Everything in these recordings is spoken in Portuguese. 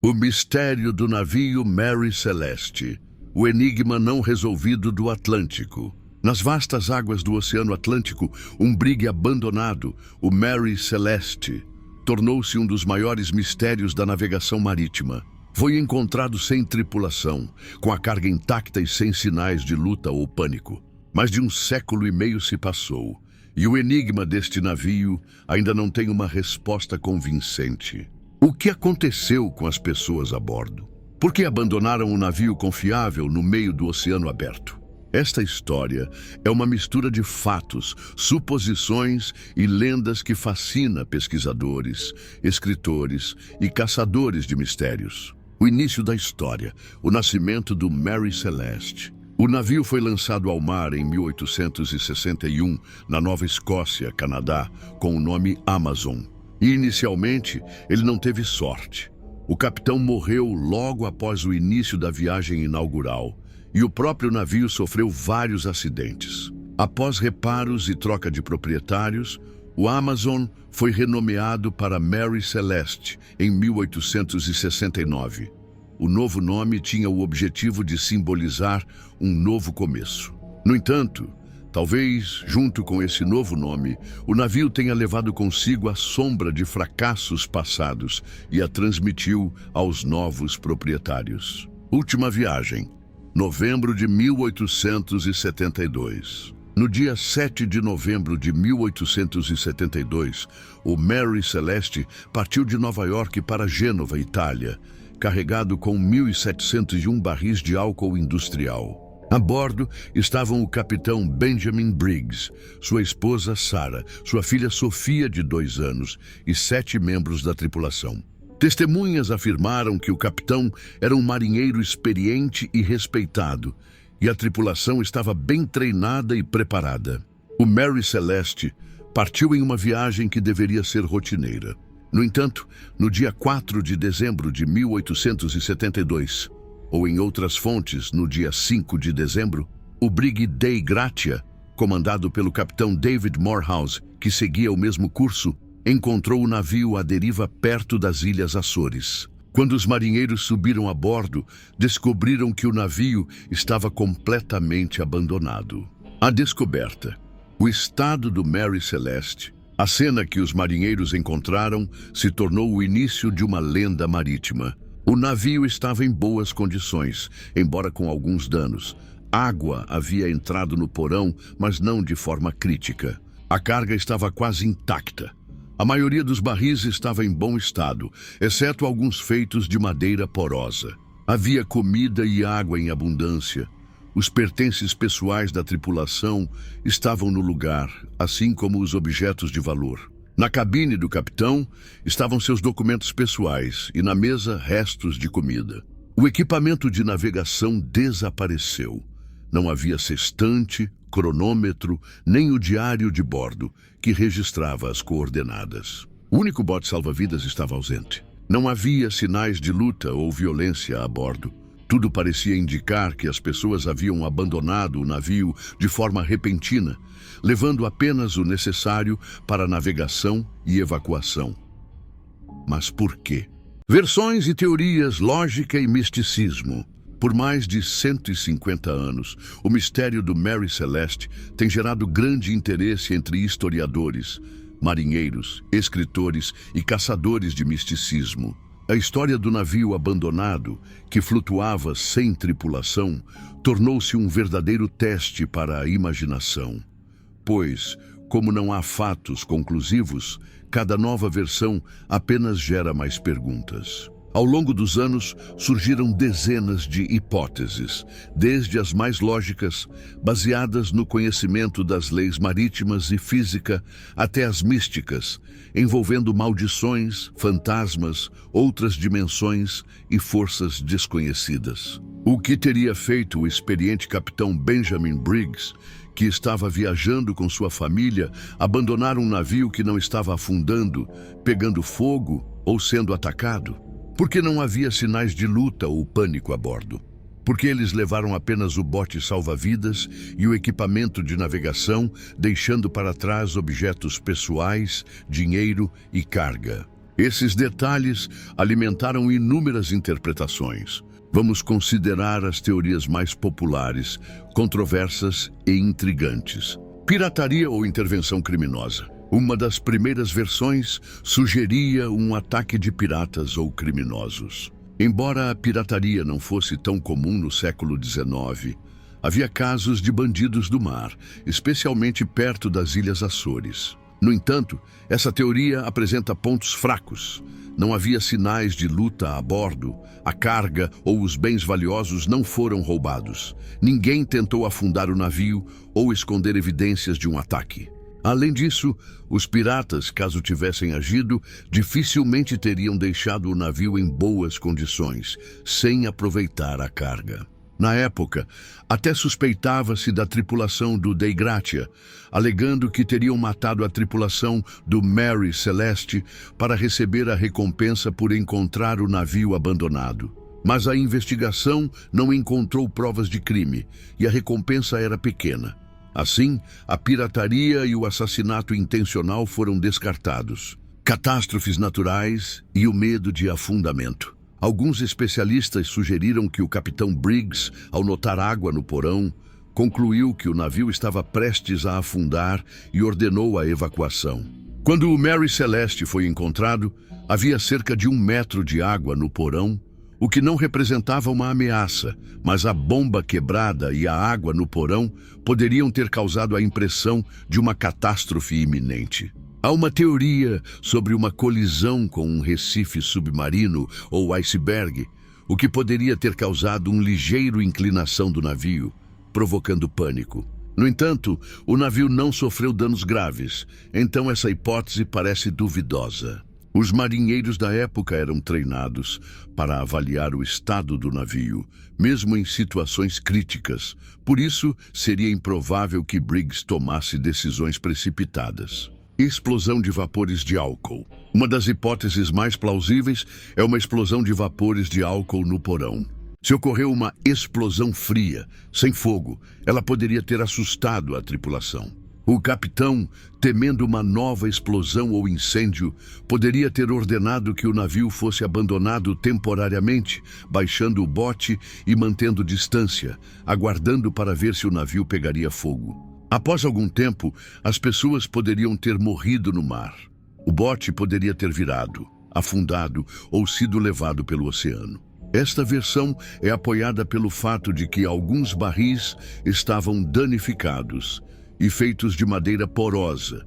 O mistério do navio Mary Celeste, o enigma não resolvido do Atlântico. Nas vastas águas do Oceano Atlântico, um brigue abandonado, o Mary Celeste, tornou-se um dos maiores mistérios da navegação marítima. Foi encontrado sem tripulação, com a carga intacta e sem sinais de luta ou pânico. Mais de 1 século e meio se passou, e o enigma deste navio ainda não tem uma resposta convincente. O que aconteceu com as pessoas a bordo? Por que abandonaram um navio confiável no meio do oceano aberto? Esta história é uma mistura de fatos, suposições e lendas que fascina pesquisadores, escritores e caçadores de mistérios. O início da história, o nascimento do Mary Celeste. O navio foi lançado ao mar em 1861, na Nova Escócia, Canadá, com o nome Amazon. E, inicialmente, ele não teve sorte. O capitão morreu logo após o início da viagem inaugural, e o próprio navio sofreu vários acidentes. Após reparos e troca de proprietários, o Amazon foi renomeado para Mary Celeste em 1869. O novo nome tinha o objetivo de simbolizar um novo começo. No entanto, talvez, junto com esse novo nome, o navio tenha levado consigo a sombra de fracassos passados e a transmitiu aos novos proprietários. Última viagem, novembro de 1872. No dia 7 de novembro de 1872, o Mary Celeste partiu de Nova York para Gênova, Itália, carregado com 1.701 barris de álcool industrial. A bordo estavam o capitão Benjamin Briggs, sua esposa Sarah, sua filha Sofia, de 2 anos, e 7 membros da tripulação. Testemunhas afirmaram que o capitão era um marinheiro experiente e respeitado, e a tripulação estava bem treinada e preparada. O Mary Celeste partiu em uma viagem que deveria ser rotineira. No entanto, no dia 4 de dezembro de 1872, ou em outras fontes, no dia 5 de dezembro, o brigue Dei Gratia, comandado pelo capitão David Morehouse, que seguia o mesmo curso, encontrou o navio à deriva perto das Ilhas Açores. Quando os marinheiros subiram a bordo, descobriram que o navio estava completamente abandonado. A descoberta, o estado do Mary Celeste, a cena que os marinheiros encontraram se tornou o início de uma lenda marítima. O navio estava em boas condições, embora com alguns danos. Água havia entrado no porão, mas não de forma crítica. A carga estava quase intacta. A maioria dos barris estava em bom estado, exceto alguns feitos de madeira porosa. Havia comida e água em abundância. Os pertences pessoais da tripulação estavam no lugar, assim como os objetos de valor. Na cabine do capitão estavam seus documentos pessoais e na mesa restos de comida. O equipamento de navegação desapareceu. Não havia sextante, cronômetro, nem o diário de bordo, que registrava as coordenadas. O único bote salva-vidas estava ausente. Não havia sinais de luta ou violência a bordo. Tudo parecia indicar que as pessoas haviam abandonado o navio de forma repentina, levando apenas o necessário para navegação e evacuação. Mas por quê? Versões e teorias, lógica e misticismo. Por mais de 150 anos, o mistério do Mary Celeste tem gerado grande interesse entre historiadores, marinheiros, escritores e caçadores de misticismo. A história do navio abandonado, que flutuava sem tripulação, tornou-se um verdadeiro teste para a imaginação. Pois, como não há fatos conclusivos, cada nova versão apenas gera mais perguntas. Ao longo dos anos, surgiram dezenas de hipóteses, desde as mais lógicas, baseadas no conhecimento das leis marítimas e física, até as místicas, envolvendo maldições, fantasmas, outras dimensões e forças desconhecidas. O que teria feito o experiente capitão Benjamin Briggs, que estava viajando com sua família, abandonar um navio que não estava afundando, pegando fogo ou sendo atacado? Porque não havia sinais de luta ou pânico a bordo. Porque eles levaram apenas o bote salva-vidas e o equipamento de navegação, deixando para trás objetos pessoais, dinheiro e carga. Esses detalhes alimentaram inúmeras interpretações. Vamos considerar as teorias mais populares, controversas e intrigantes. Pirataria ou intervenção criminosa. Uma das primeiras versões sugeria um ataque de piratas ou criminosos. Embora a pirataria não fosse tão comum no século XIX, havia casos de bandidos do mar, especialmente perto das Ilhas Açores. No entanto, essa teoria apresenta pontos fracos. Não havia sinais de luta a bordo, a carga ou os bens valiosos não foram roubados. Ninguém tentou afundar o navio ou esconder evidências de um ataque. Além disso, os piratas, caso tivessem agido, dificilmente teriam deixado o navio em boas condições, sem aproveitar a carga. Na época, até suspeitava-se da tripulação do Dei Gratia, alegando que teriam matado a tripulação do Mary Celeste para receber a recompensa por encontrar o navio abandonado. Mas a investigação não encontrou provas de crime e a recompensa era pequena. Assim, a pirataria e o assassinato intencional foram descartados. Catástrofes naturais e o medo de afundamento. Alguns especialistas sugeriram que o capitão Briggs, ao notar água no porão, concluiu que o navio estava prestes a afundar e ordenou a evacuação. Quando o Mary Celeste foi encontrado, havia cerca de 1 metro de água no porão, o que não representava uma ameaça, mas a bomba quebrada e a água no porão poderiam ter causado a impressão de uma catástrofe iminente. Há uma teoria sobre uma colisão com um recife submarino ou iceberg, o que poderia ter causado uma ligeira inclinação do navio, provocando pânico. No entanto, o navio não sofreu danos graves, então essa hipótese parece duvidosa. Os marinheiros da época eram treinados para avaliar o estado do navio, mesmo em situações críticas. Por isso, seria improvável que Briggs tomasse decisões precipitadas. Explosão de vapores de álcool. Uma das hipóteses mais plausíveis é uma explosão de vapores de álcool no porão. Se ocorreu uma explosão fria, sem fogo, ela poderia ter assustado a tripulação. O capitão, temendo uma nova explosão ou incêndio, poderia ter ordenado que o navio fosse abandonado temporariamente, baixando o bote e mantendo distância, aguardando para ver se o navio pegaria fogo. Após algum tempo, as pessoas poderiam ter morrido no mar. O bote poderia ter virado, afundado ou sido levado pelo oceano. Esta versão é apoiada pelo fato de que alguns barris estavam danificados e feitos de madeira porosa,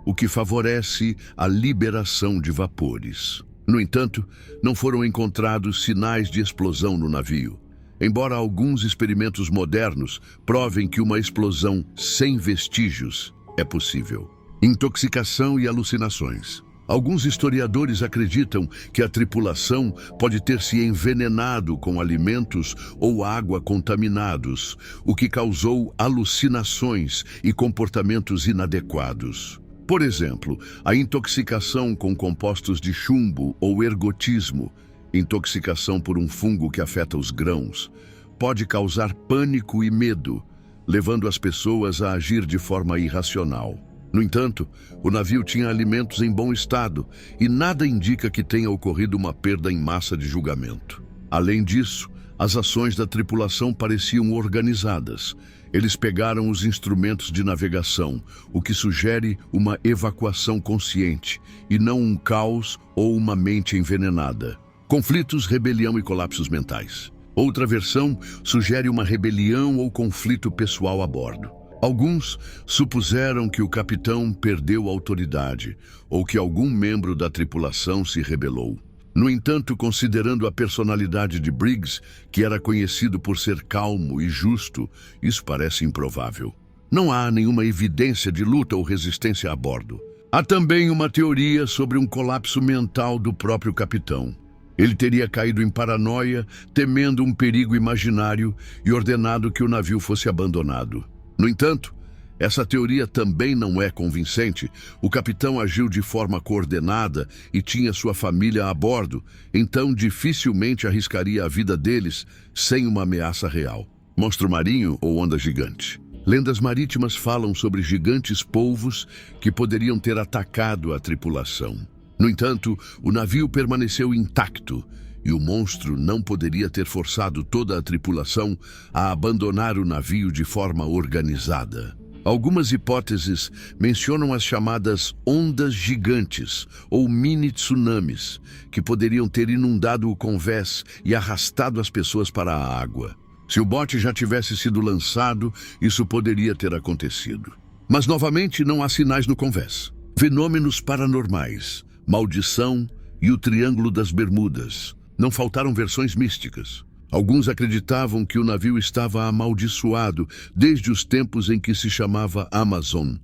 o que favorece a liberação de vapores. No entanto, não foram encontrados sinais de explosão no navio, embora alguns experimentos modernos provem que uma explosão sem vestígios é possível. Intoxicação e alucinações. Alguns historiadores acreditam que a tripulação pode ter se envenenado com alimentos ou água contaminados, o que causou alucinações e comportamentos inadequados. Por exemplo, a intoxicação com compostos de chumbo ou ergotismo, intoxicação por um fungo que afeta os grãos, pode causar pânico e medo, levando as pessoas a agir de forma irracional. No entanto, o navio tinha alimentos em bom estado e nada indica que tenha ocorrido uma perda em massa de julgamento. Além disso, as ações da tripulação pareciam organizadas. Eles pegaram os instrumentos de navegação, o que sugere uma evacuação consciente e não um caos ou uma mente envenenada. Conflitos, rebelião e colapsos mentais. Outra versão sugere uma rebelião ou conflito pessoal a bordo. Alguns supuseram que o capitão perdeu a autoridade ou que algum membro da tripulação se rebelou. No entanto, considerando a personalidade de Briggs, que era conhecido por ser calmo e justo, isso parece improvável. Não há nenhuma evidência de luta ou resistência a bordo. Há também uma teoria sobre um colapso mental do próprio capitão. Ele teria caído em paranoia, temendo um perigo imaginário e ordenado que o navio fosse abandonado. No entanto, essa teoria também não é convincente. O capitão agiu de forma coordenada e tinha sua família a bordo, então dificilmente arriscaria a vida deles sem uma ameaça real. Monstro marinho ou onda gigante? Lendas marítimas falam sobre gigantes polvos que poderiam ter atacado a tripulação. No entanto, o navio permaneceu intacto e o monstro não poderia ter forçado toda a tripulação a abandonar o navio de forma organizada. Algumas hipóteses mencionam as chamadas ondas gigantes ou mini-tsunamis, que poderiam ter inundado o convés e arrastado as pessoas para a água. Se o bote já tivesse sido lançado, isso poderia ter acontecido. Mas, novamente, não há sinais no convés. Fenômenos paranormais, maldição e o Triângulo das Bermudas. Não faltaram versões místicas. Alguns acreditavam que o navio estava amaldiçoado desde os tempos em que se chamava Amazon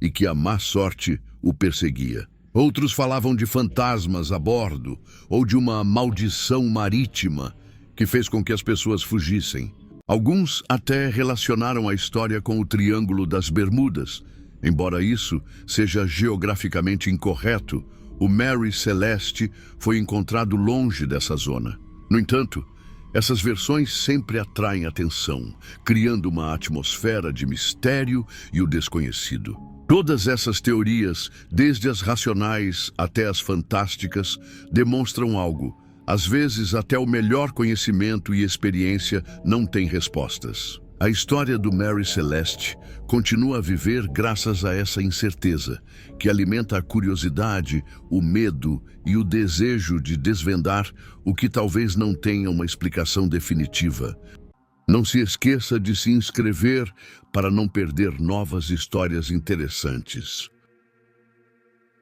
e que a má sorte o perseguia. Outros falavam de fantasmas a bordo ou de uma maldição marítima que fez com que as pessoas fugissem. Alguns até relacionaram a história com o Triângulo das Bermudas. Embora isso seja geograficamente incorreto, o Mary Celeste foi encontrado longe dessa zona. No entanto, essas versões sempre atraem atenção, criando uma atmosfera de mistério e o desconhecido. Todas essas teorias, desde as racionais até as fantásticas, demonstram algo. Às vezes, até o melhor conhecimento e experiência não têm respostas. A história do Mary Celeste continua a viver graças a essa incerteza, que alimenta a curiosidade, o medo e o desejo de desvendar o que talvez não tenha uma explicação definitiva. Não se esqueça de se inscrever para não perder novas histórias interessantes.